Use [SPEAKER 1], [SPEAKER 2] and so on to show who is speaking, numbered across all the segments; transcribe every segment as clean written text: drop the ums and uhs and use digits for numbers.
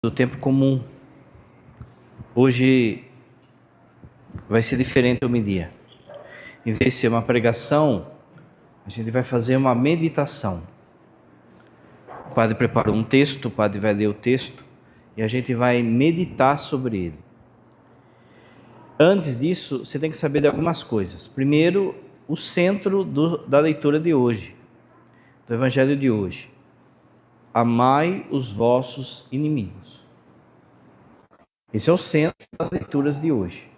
[SPEAKER 1] do tempo comum. Hoje vai ser diferente o homilia. Em vez de ser uma pregação, a gente vai fazer uma meditação. O padre preparou um texto, o padre vai ler o texto e a gente vai meditar sobre ele. Antes disso, você tem que saber de algumas coisas. Primeiro, o centro da leitura de hoje, do evangelho de hoje. Amai os vossos inimigos. Esse é o centro das leituras de hoje.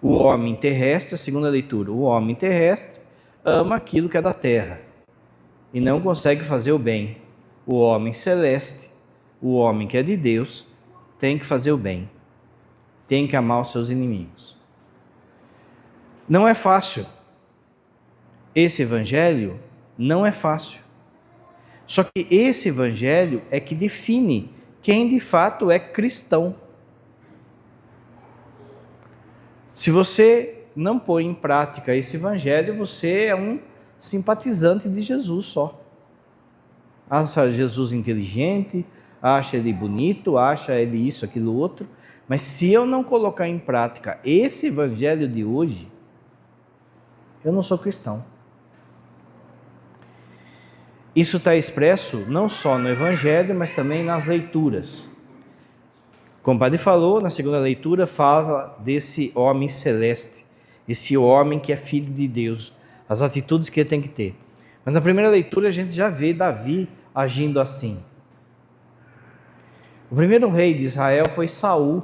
[SPEAKER 1] O homem terrestre, a segunda leitura, o homem terrestre ama aquilo que é da terra e não consegue fazer o bem. O homem celeste, o homem que é de Deus, tem que fazer o bem, tem que amar os seus inimigos. Não é fácil. Esse evangelho não é fácil. Só que esse evangelho é que define quem de fato é cristão. Se você não põe em prática esse evangelho, você é um simpatizante de Jesus só. Acha Jesus inteligente, acha ele bonito, acha ele isso, aquilo, outro. Mas se eu não colocar em prática esse evangelho de hoje, eu não sou cristão. Isso está expresso não só no evangelho, mas também nas leituras. Como o padre falou, na segunda leitura fala desse homem celeste, esse homem que é filho de Deus, as atitudes que ele tem que ter. Mas na primeira leitura a gente já vê Davi agindo assim. O primeiro rei de Israel foi Saul.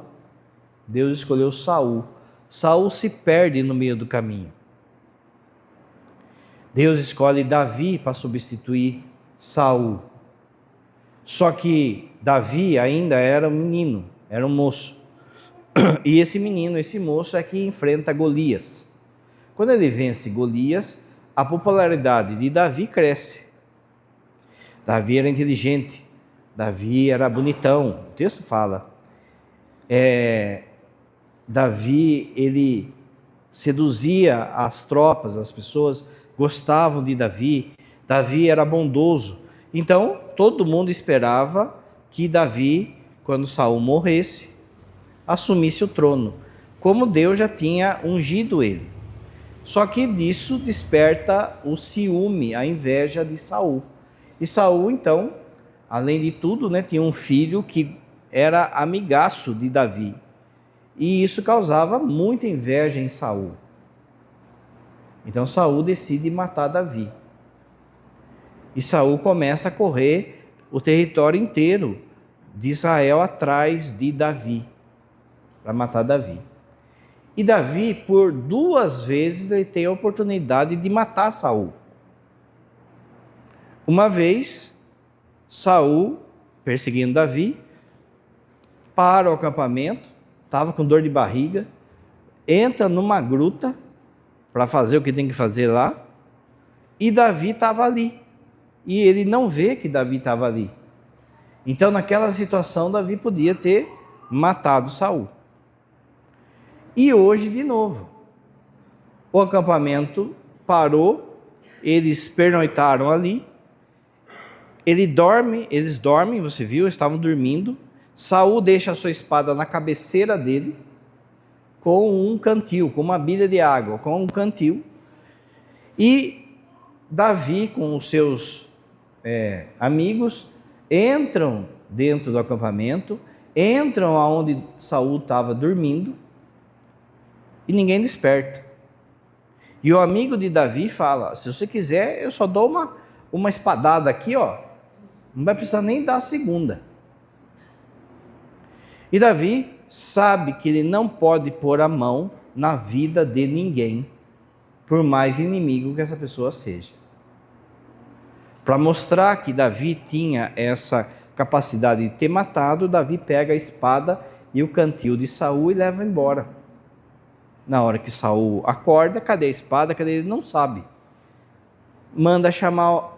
[SPEAKER 1] Deus escolheu Saul. Saul se perde no meio do caminho. Deus escolhe Davi para substituir Saul. Só que Davi ainda era um menino, era um moço. E esse menino, esse moço é que enfrenta Golias. Quando ele vence Golias, a popularidade de Davi cresce. Davi era inteligente, Davi era bonitão, o texto fala. Davi, ele seduzia as tropas, as pessoas gostavam de Davi. Davi era bondoso. Então, todo mundo esperava que Davi, quando Saul morresse, assumisse o trono, como Deus já tinha ungido ele. Só que disso desperta o ciúme, a inveja de Saul. E Saul, então, além de tudo, tinha um filho que era amigaço de Davi. E isso causava muita inveja em Saul. Então Saul decide matar Davi. E Saul começa a correr o território inteiro de Israel atrás de Davi, para matar Davi. E Davi, por 2 vezes, ele tem a oportunidade de matar Saul. Uma vez, Saul, perseguindo Davi, para o acampamento, estava com dor de barriga, entra numa gruta para fazer o que tem que fazer lá, e Davi estava ali. E ele não vê que Davi estava ali. Então, naquela situação, Davi podia ter matado Saul. E hoje, de novo, o acampamento parou, eles pernoitaram ali, eles dormem, você viu, estavam dormindo. Saul deixa a sua espada na cabeceira dele, com um cantil, com uma bilha de água, com um cantil. E Davi, com os seus amigos, entram dentro do acampamento, entram aonde Saul estava dormindo, e ninguém desperta. E o amigo de Davi fala: se você quiser, eu só dou uma espadada aqui, ó. Não vai precisar nem dar a segunda. E Davi sabe que ele não pode pôr a mão na vida de ninguém, por mais inimigo que essa pessoa seja. Para mostrar que Davi tinha essa capacidade de ter matado, Davi pega a espada e o cantil de Saul e leva embora. Na hora que Saul acorda, cadê a espada? Cadê? Ele não sabe. Manda chamar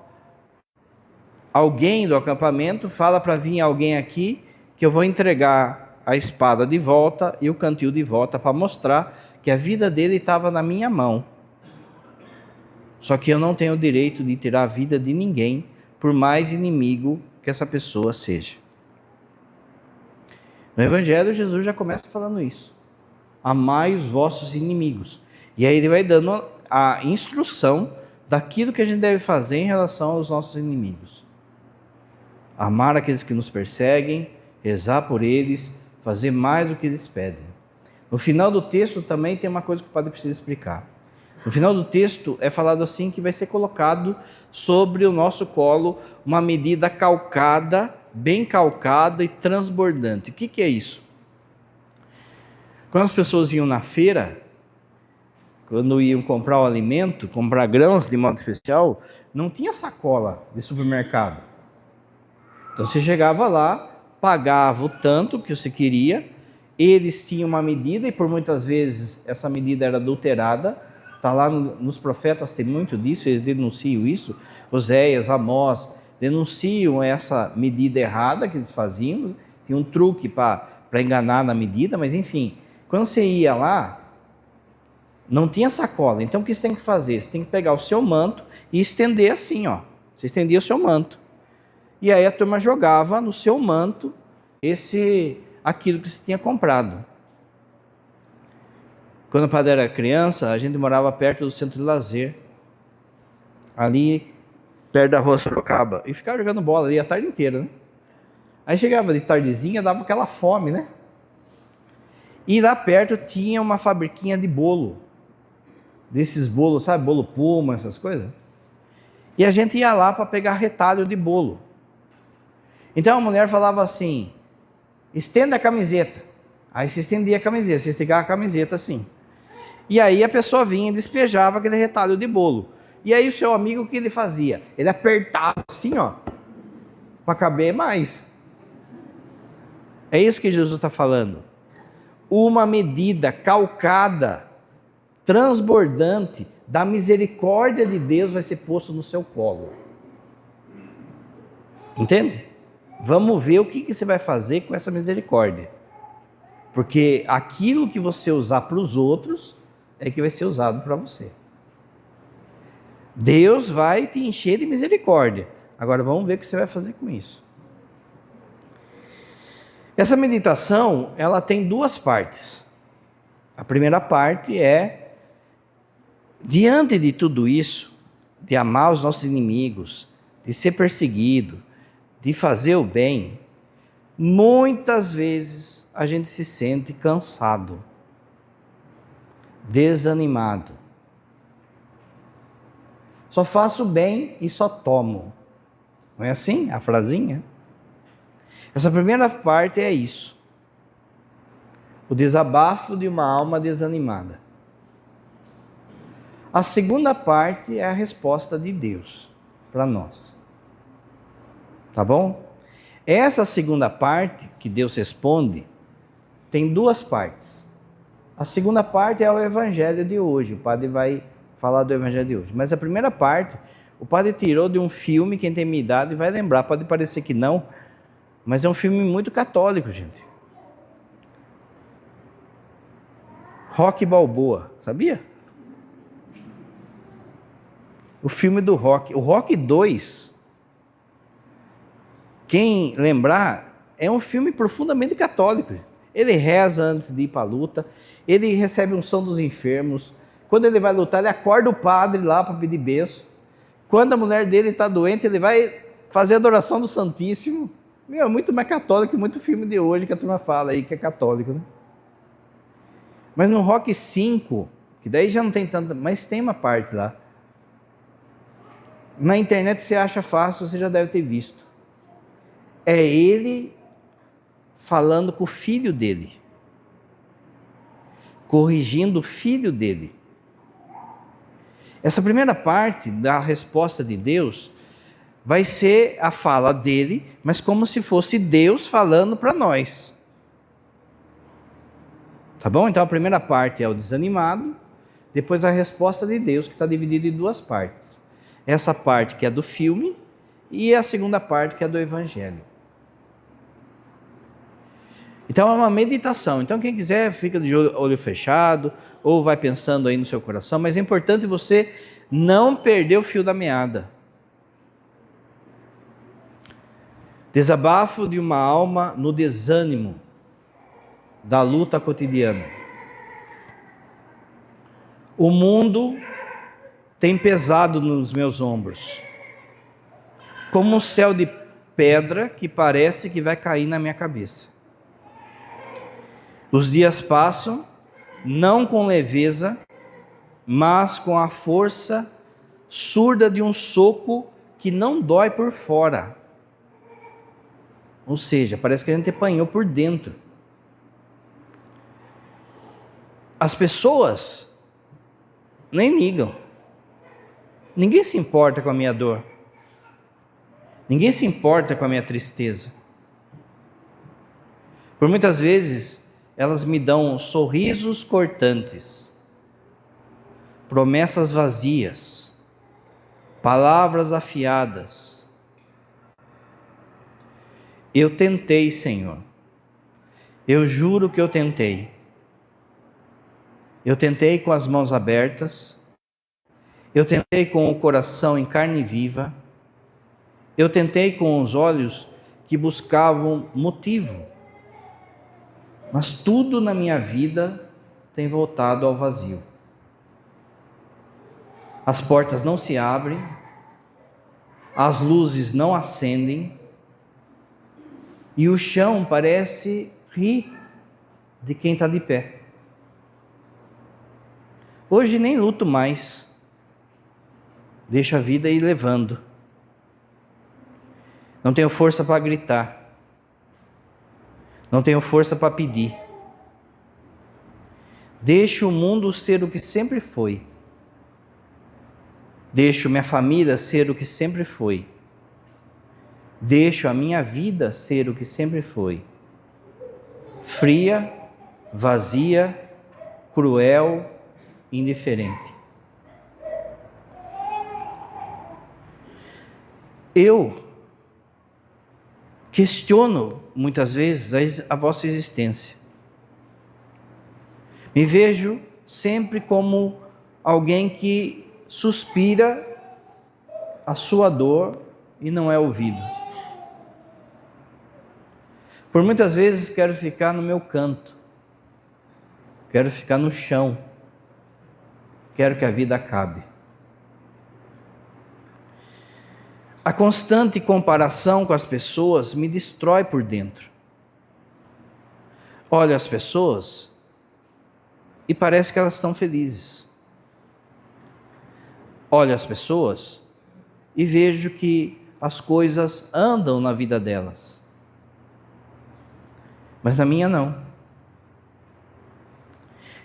[SPEAKER 1] alguém do acampamento, fala para vir alguém aqui, que eu vou entregar a espada de volta e o cantil de volta, para mostrar que a vida dele estava na minha mão. Só que eu não tenho o direito de tirar a vida de ninguém, por mais inimigo que essa pessoa seja. No Evangelho, Jesus já começa falando isso. Amai os vossos inimigos. E aí ele vai dando a instrução daquilo que a gente deve fazer em relação aos nossos inimigos. Amar aqueles que nos perseguem, rezar por eles, fazer mais do que eles pedem. No final do texto também tem uma coisa que o padre precisa explicar. No final do texto é falado assim que vai ser colocado sobre o nosso colo uma medida calcada, bem calcada e transbordante. O que é isso? Quando as pessoas iam na feira, quando iam comprar o alimento, comprar grãos de modo especial, não tinha sacola de supermercado. Então você chegava lá, pagava o tanto que você queria, eles tinham uma medida e por muitas vezes essa medida era adulterada. Está lá nos profetas, tem muito disso, eles denunciam isso. Oséias, Amós, denunciam essa medida errada que eles faziam. Tinha um truque para enganar na medida, mas enfim, quando você ia lá, não tinha sacola. Então o que você tem que fazer? Você tem que pegar o seu manto e estender assim, ó. Você estendia o seu manto. E aí a turma jogava no seu manto aquilo que você tinha comprado. Quando o padre era criança, a gente morava perto do centro de lazer, ali perto da rua Sorocaba, e ficava jogando bola ali a tarde inteira, né? Aí chegava de tardezinha, dava aquela fome, né? E lá perto tinha uma fabriquinha de bolo, desses bolos, sabe, bolo Puma, essas coisas. E a gente ia lá para pegar retalho de bolo. Então a mulher falava assim, estenda a camiseta. Aí você estendia a camiseta, você esticava a camiseta assim. E aí a pessoa vinha e despejava aquele retalho de bolo. E aí o seu amigo, o que ele fazia? Ele apertava assim, ó, para caber mais. É isso que Jesus está falando. Uma medida calcada, transbordante, da misericórdia de Deus vai ser posto no seu colo. Entende? Vamos ver o que você vai fazer com essa misericórdia. Porque aquilo que você usar para os outros é que vai ser usado para você. Deus vai te encher de misericórdia. Agora vamos ver o que você vai fazer com isso. Essa meditação, ela tem duas partes. A primeira parte é, diante de tudo isso, de amar os nossos inimigos, de ser perseguido, de fazer o bem, muitas vezes a gente se sente cansado, desanimado. Só faço bem e só tomo. Não é assim a frasinha? Essa primeira parte é isso. O desabafo de uma alma desanimada. A segunda parte é a resposta de Deus para nós. Tá bom? Essa segunda parte que Deus responde tem duas partes. A segunda parte é o evangelho de hoje. O padre vai falar do evangelho de hoje. Mas a primeira parte, o padre tirou de um filme, quem tem minha idade vai lembrar, pode parecer que não, mas é um filme muito católico, gente. Rocky Balboa, sabia? O filme do Rocky. O Rocky 2, quem lembrar, é um filme profundamente católico. Ele reza antes de ir para a luta, ele recebe unção dos enfermos. Quando ele vai lutar, ele acorda o padre lá para pedir bênção. Quando a mulher dele está doente, ele vai fazer a adoração do Santíssimo. Meu, é muito mais católico que muito filme de hoje que a turma fala aí que é católico, né? Mas no Rocky 5, que daí já não tem tanta, mas tem uma parte lá. Na internet você acha fácil, você já deve ter visto. É ele falando com o filho dele, corrigindo o filho dele. Essa primeira parte da resposta de Deus vai ser a fala dele, mas como se fosse Deus falando para nós. Tá bom? Então a primeira parte é o desanimado, depois a resposta de Deus, que está dividida em duas partes. Essa parte que é do filme e a segunda parte que é do evangelho. Então é uma meditação. Então quem quiser fica de olho fechado ou vai pensando aí no seu coração, mas é importante você não perder o fio da meada. Desabafo de uma alma no desânimo. da luta cotidiana. O mundo tem pesado nos meus ombros, como um céu de pedra que parece que vai cair na minha cabeça. Os dias passam, não com leveza, mas com a força surda de um soco que não dói por fora. Ou seja, parece que a gente apanhou por dentro. As pessoas nem ligam. Ninguém se importa com a minha dor. Ninguém se importa com a minha tristeza. Por muitas vezes, elas me dão sorrisos cortantes, promessas vazias, palavras afiadas. Eu tentei, Senhor. Eu juro que eu tentei. Eu tentei com as mãos abertas. Eu tentei com o coração em carne viva. Eu tentei com os olhos que buscavam motivo. Mas tudo na minha vida tem voltado ao vazio. As portas não se abrem, as luzes não acendem, e o chão parece rir de quem está de pé. Hoje nem luto mais, deixo a vida ir levando. Não tenho força para gritar. Não tenho força para pedir. Deixo o mundo ser o que sempre foi. Deixo minha família ser o que sempre foi. Deixo a minha vida ser o que sempre foi. Fria, vazia, cruel, indiferente. Eu questiono muitas vezes a vossa existência. Me vejo sempre como alguém que suspira a sua dor e não é ouvido. Por muitas vezes quero ficar no meu canto, quero ficar no chão, quero que a vida acabe. A constante comparação com as pessoas me destrói por dentro. Olho as pessoas e parece que elas estão felizes. Olho as pessoas e vejo que as coisas andam na vida delas. Mas na minha não.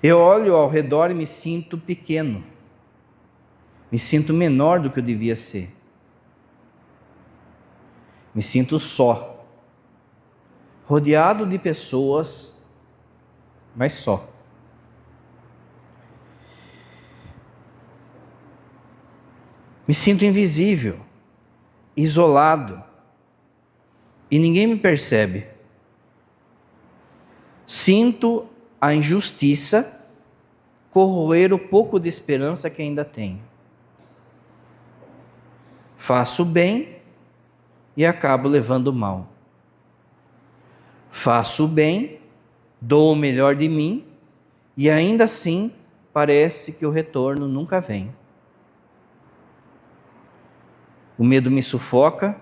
[SPEAKER 1] Eu olho ao redor e me sinto pequeno. Me sinto menor do que eu devia ser. Me sinto só, rodeado de pessoas, mas só. Me sinto invisível, isolado, e ninguém me percebe. Sinto a injustiça corroer o pouco de esperança que ainda tenho. Faço o bem e acabo levando o mal. Faço o bem, dou o melhor de mim, e ainda assim parece que o retorno nunca vem. O medo me sufoca,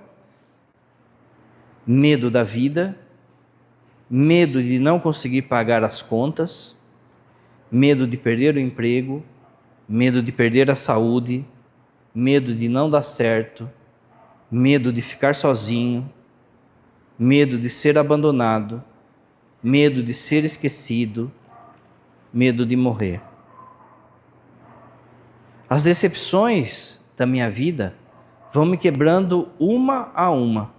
[SPEAKER 1] medo da vida, medo de não conseguir pagar as contas, medo de perder o emprego, medo de perder a saúde, medo de não dar certo, medo de ficar sozinho, medo de ser abandonado, medo de ser esquecido, medo de morrer. As decepções da minha vida vão me quebrando uma a uma.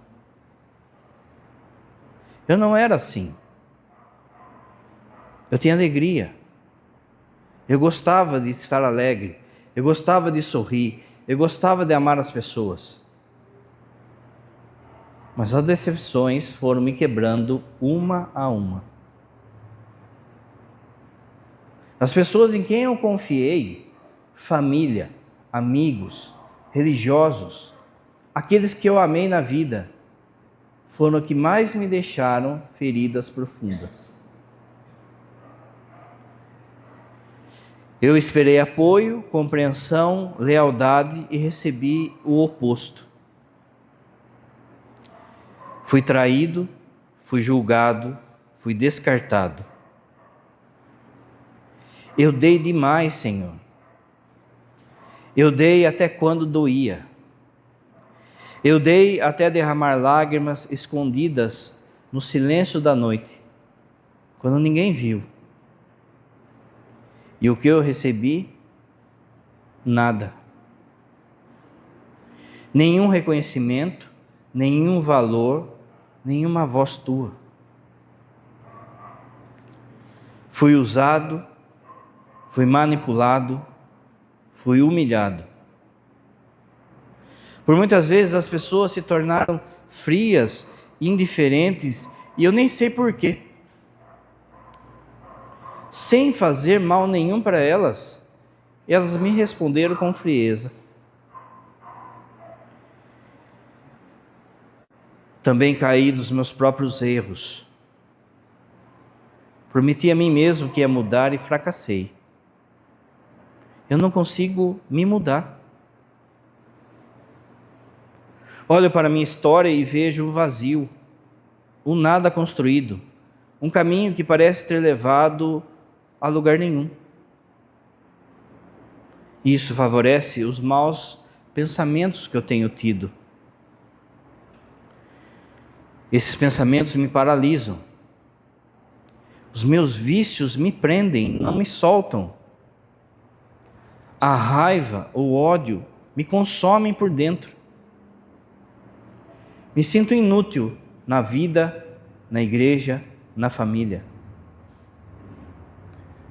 [SPEAKER 1] Eu não era assim. Eu tinha alegria. Eu gostava de estar alegre. Eu gostava de sorrir. Eu gostava de amar as pessoas. Mas as decepções foram me quebrando uma a uma. As pessoas em quem eu confiei, família, amigos, religiosos, aqueles que eu amei na vida, foram os que mais me deixaram feridas profundas. Eu esperei apoio, compreensão, lealdade e recebi o oposto. Fui traído, fui julgado, fui descartado. Eu dei demais, Senhor. Eu dei até quando doía. Eu dei até derramar lágrimas escondidas no silêncio da noite, quando ninguém viu. E o que eu recebi? Nada. Nenhum reconhecimento, nenhum valor, nenhuma voz tua. Fui usado, fui manipulado, fui humilhado. Por muitas vezes as pessoas se tornaram frias, indiferentes, e eu nem sei porquê. Sem fazer mal nenhum para elas, elas me responderam com frieza. Também caí dos meus próprios erros. Prometi a mim mesmo que ia mudar e fracassei. Eu não consigo me mudar. Olho para a minha história e vejo um vazio, um nada construído, um caminho que parece ter levado a lugar nenhum. Isso favorece os maus pensamentos que eu tenho tido. Esses pensamentos me paralisam. Os meus vícios me prendem, não me soltam. A raiva, o ódio me consomem por dentro. Me sinto inútil na vida, na igreja, na família.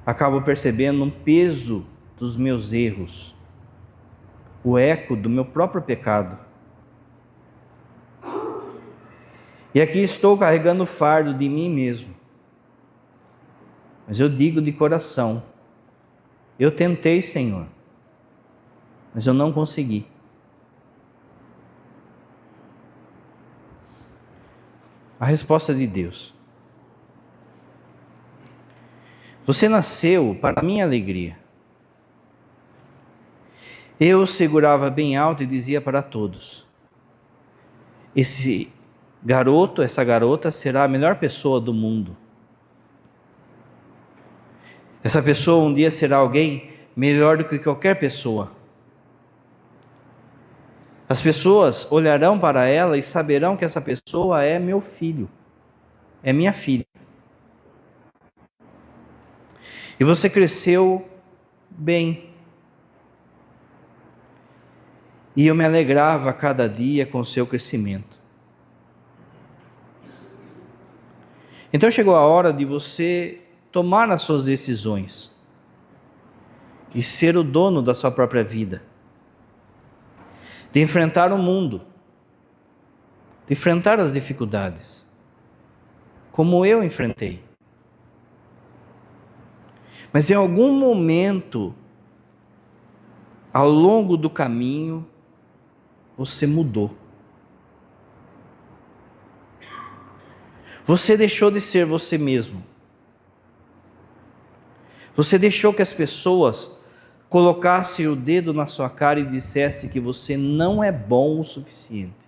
[SPEAKER 1] Acabo percebendo um peso dos meus erros, o eco do meu próprio pecado. E aqui estou carregando o fardo de mim mesmo. Mas eu digo de coração, eu tentei, Senhor, mas eu não consegui. A resposta de Deus: você nasceu para a minha alegria. Eu segurava bem alto e dizia para todos: esse garoto, essa garota será a melhor pessoa do mundo. Essa pessoa um dia será alguém melhor do que qualquer pessoa. As pessoas olharão para ela e saberão que essa pessoa é meu filho, é minha filha. E você cresceu bem. E eu me alegrava a cada dia com o seu crescimento. Então chegou a hora de você tomar as suas decisões e ser o dono da sua própria vida, de enfrentar o mundo, de enfrentar as dificuldades, como eu enfrentei. Mas em algum momento, ao longo do caminho, você mudou. Você deixou de ser você mesmo. Você deixou que as pessoas colocassem o dedo na sua cara e dissessem que você não é bom o suficiente.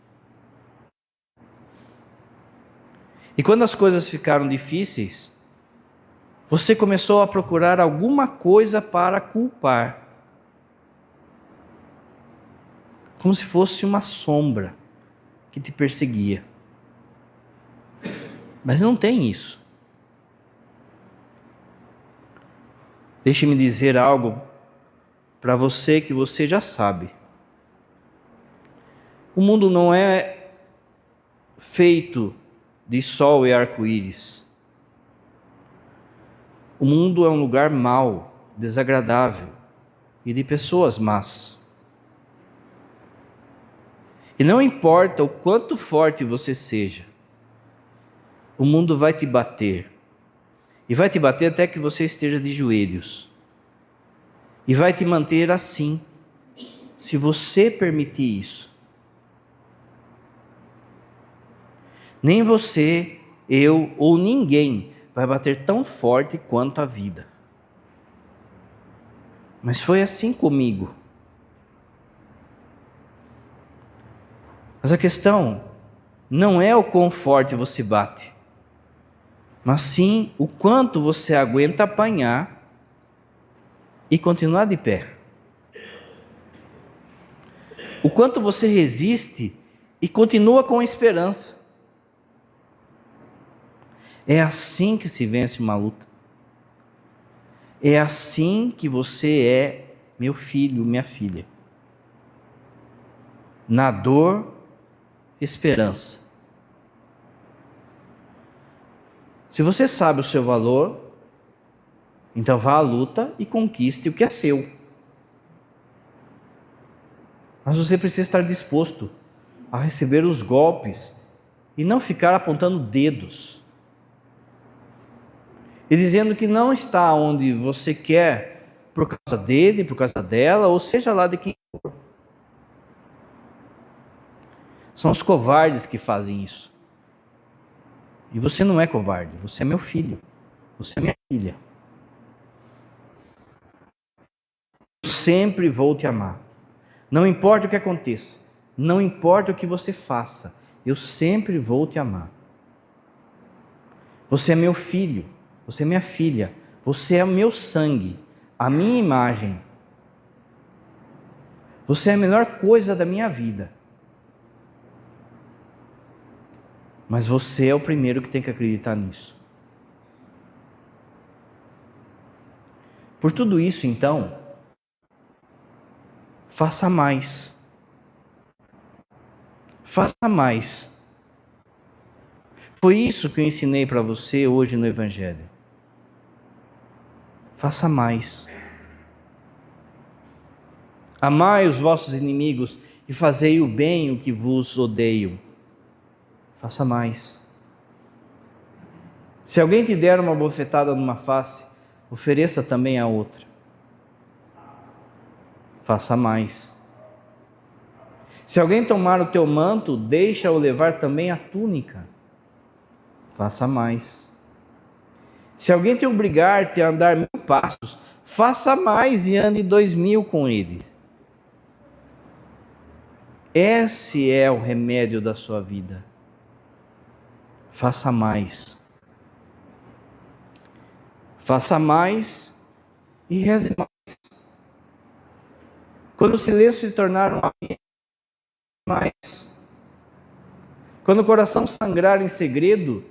[SPEAKER 1] E quando as coisas ficaram difíceis, você começou a procurar alguma coisa para culpar. Como se fosse uma sombra que te perseguia. Mas não tem isso. Deixe-me dizer algo para você que você já sabe. O mundo não é feito de sol e arco-íris. O mundo é um lugar mau, desagradável e de pessoas más. E não importa o quanto forte você seja, o mundo vai te bater. E vai te bater até que você esteja de joelhos. E vai te manter assim, se você permitir isso. Nem você, eu ou ninguém vai bater tão forte quanto a vida. Mas foi assim comigo. Mas a questão não é o quão forte você bate, mas sim o quanto você aguenta apanhar e continuar de pé. O quanto você resiste e continua com esperança. É assim que se vence uma luta. É assim que você é meu filho, minha filha. Na dor, esperança. Se você sabe o seu valor, então vá à luta e conquiste o que é seu. Mas você precisa estar disposto a receber os golpes e não ficar apontando dedos e dizendo que não está onde você quer por causa dele, por causa dela, ou seja lá de quem for. São os covardes que fazem isso. E você não é covarde, você é meu filho, você é minha filha. Eu sempre vou te amar. Não importa o que aconteça, não importa o que você faça, eu sempre vou te amar. Você é meu filho, você é minha filha, você é o meu sangue, a minha imagem. Você é a melhor coisa da minha vida. Mas você é o primeiro que tem que acreditar nisso. Por tudo isso, então, faça mais. Faça mais. Foi isso que eu ensinei para você hoje no Evangelho. Faça mais. Amai os vossos inimigos e fazei o bem o que vos odeiam. Faça mais. Se alguém te der uma bofetada numa face, ofereça também a outra. Faça mais. Se alguém tomar o teu manto, deixa-o levar também a túnica. Faça mais. Se alguém te obrigar a andar 1000 passos, faça mais e ande 2000 com ele. Esse é o remédio da sua vida. Faça mais. Faça mais e reze mais. Quando o silêncio se tornar um ambiente, mais. Quando o coração sangrar em segredo,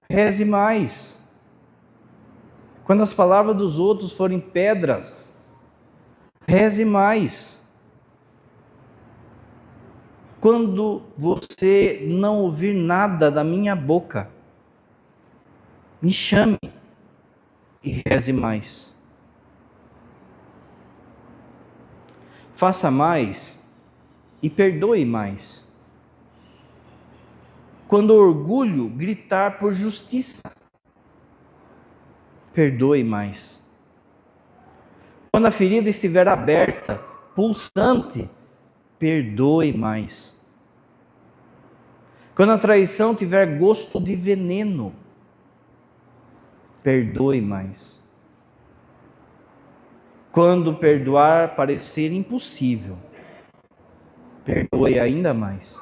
[SPEAKER 1] reze mais. Quando as palavras dos outros forem pedras, reze mais. Quando você não ouvir nada da minha boca, me chame e reze mais. Faça mais e perdoe mais. Quando o orgulho gritar por justiça, perdoe mais. Quando a ferida estiver aberta, pulsante, perdoe mais. Quando a traição tiver gosto de veneno, perdoe mais. Quando perdoar parecer impossível, perdoe ainda mais.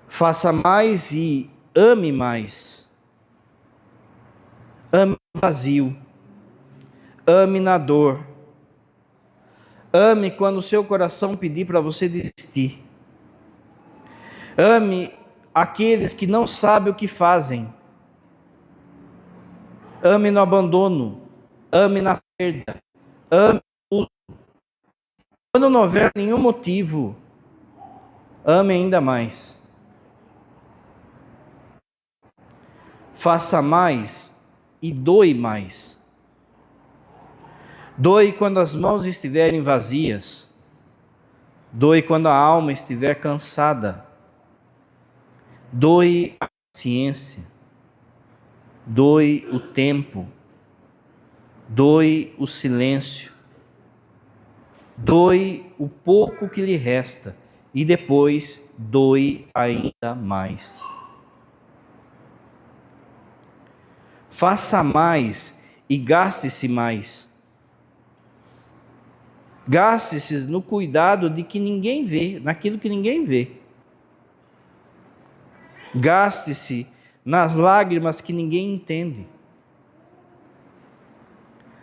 [SPEAKER 1] Faça mais e ame mais. Ame no vazio. Ame na dor. Ame quando o seu coração pedir para você desistir. Ame aqueles que não sabem o que fazem. Ame no abandono. Ame na perda. Ame no luto. Quando não houver nenhum motivo, ame ainda mais. Faça mais e doe mais. Doe quando as mãos estiverem vazias. Doe quando a alma estiver cansada. Doe a paciência. Doe o tempo. Doe o silêncio. Doe o pouco que lhe resta. E depois doe ainda mais. Faça mais e gaste-se mais. Gaste-se no cuidado de que ninguém vê, naquilo que ninguém vê. Gaste-se nas lágrimas que ninguém entende.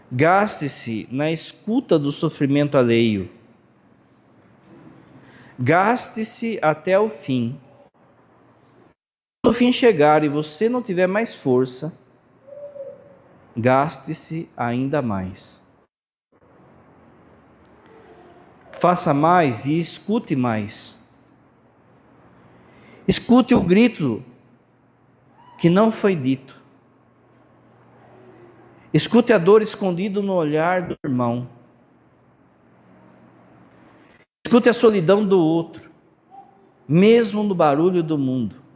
[SPEAKER 1] Gaste-se na escuta do sofrimento alheio. Gaste-se até o fim. Quando o fim chegar e você não tiver mais força, gaste-se ainda mais. Faça mais e escute mais. Escute o grito que não foi dito. Escute a dor escondida no olhar do irmão. Escute a solidão do outro, mesmo no barulho do mundo.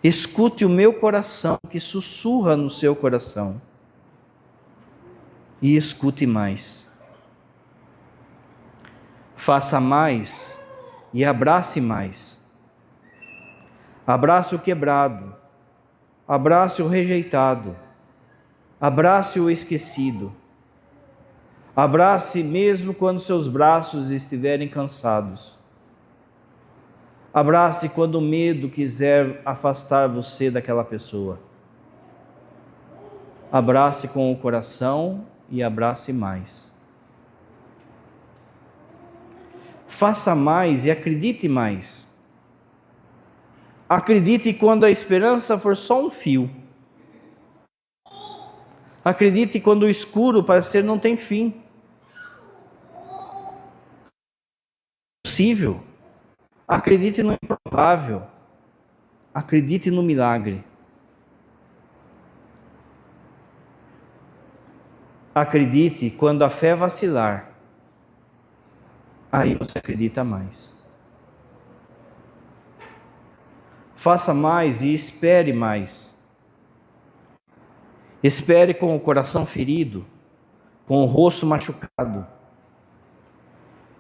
[SPEAKER 1] Escute o meu coração que sussurra no seu coração. E escute mais. Faça mais e abrace mais. Abrace o quebrado. Abrace o rejeitado. Abrace o esquecido. Abrace mesmo quando seus braços estiverem cansados. Abrace quando o medo quiser afastar você daquela pessoa. Abrace com o coração e abrace mais. Faça mais e acredite mais. Acredite quando a esperança for só um fio. Acredite quando o escuro parecer não tem fim. Possível. Acredite no improvável. Acredite no milagre. Acredite quando a fé vacilar. Aí você acredita mais. Faça mais e espere mais. Espere com o coração ferido, com o rosto machucado.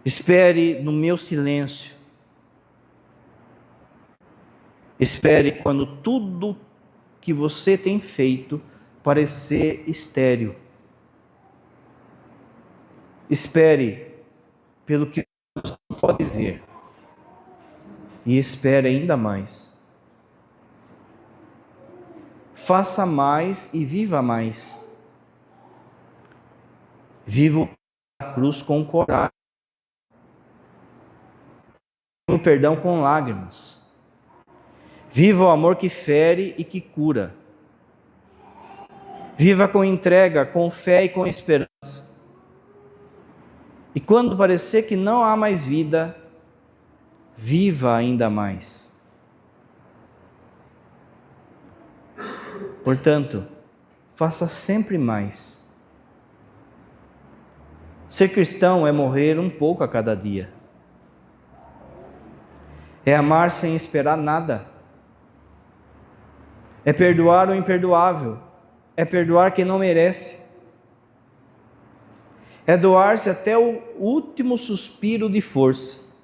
[SPEAKER 1] Espere no meu silêncio. Espere quando tudo que você tem feito parecer estéril. Espere pelo que você não pode ver. E espere ainda mais. Faça mais e viva mais. Viva a cruz com coragem. Viva o perdão com lágrimas. Viva o amor que fere e que cura. Viva com entrega, com fé e com esperança. E quando parecer que não há mais vida, viva ainda mais. Portanto, faça sempre mais. Ser cristão é morrer um pouco a cada dia. É amar sem esperar nada. É perdoar o imperdoável. É perdoar quem não merece. É doar-se até o último suspiro de força.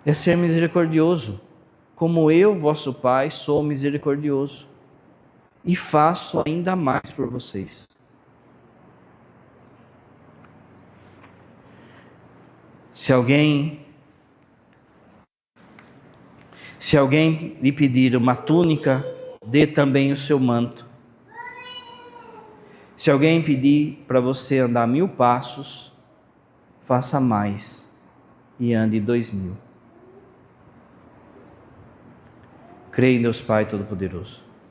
[SPEAKER 1] É ser misericordioso, como eu, vosso Pai, sou misericordioso. E faço ainda mais por vocês. Se alguém lhe pedir uma túnica, dê também o seu manto. Se alguém pedir para você andar 1000 passos, faça mais e ande 2000. Creia em Deus Pai Todo-Poderoso,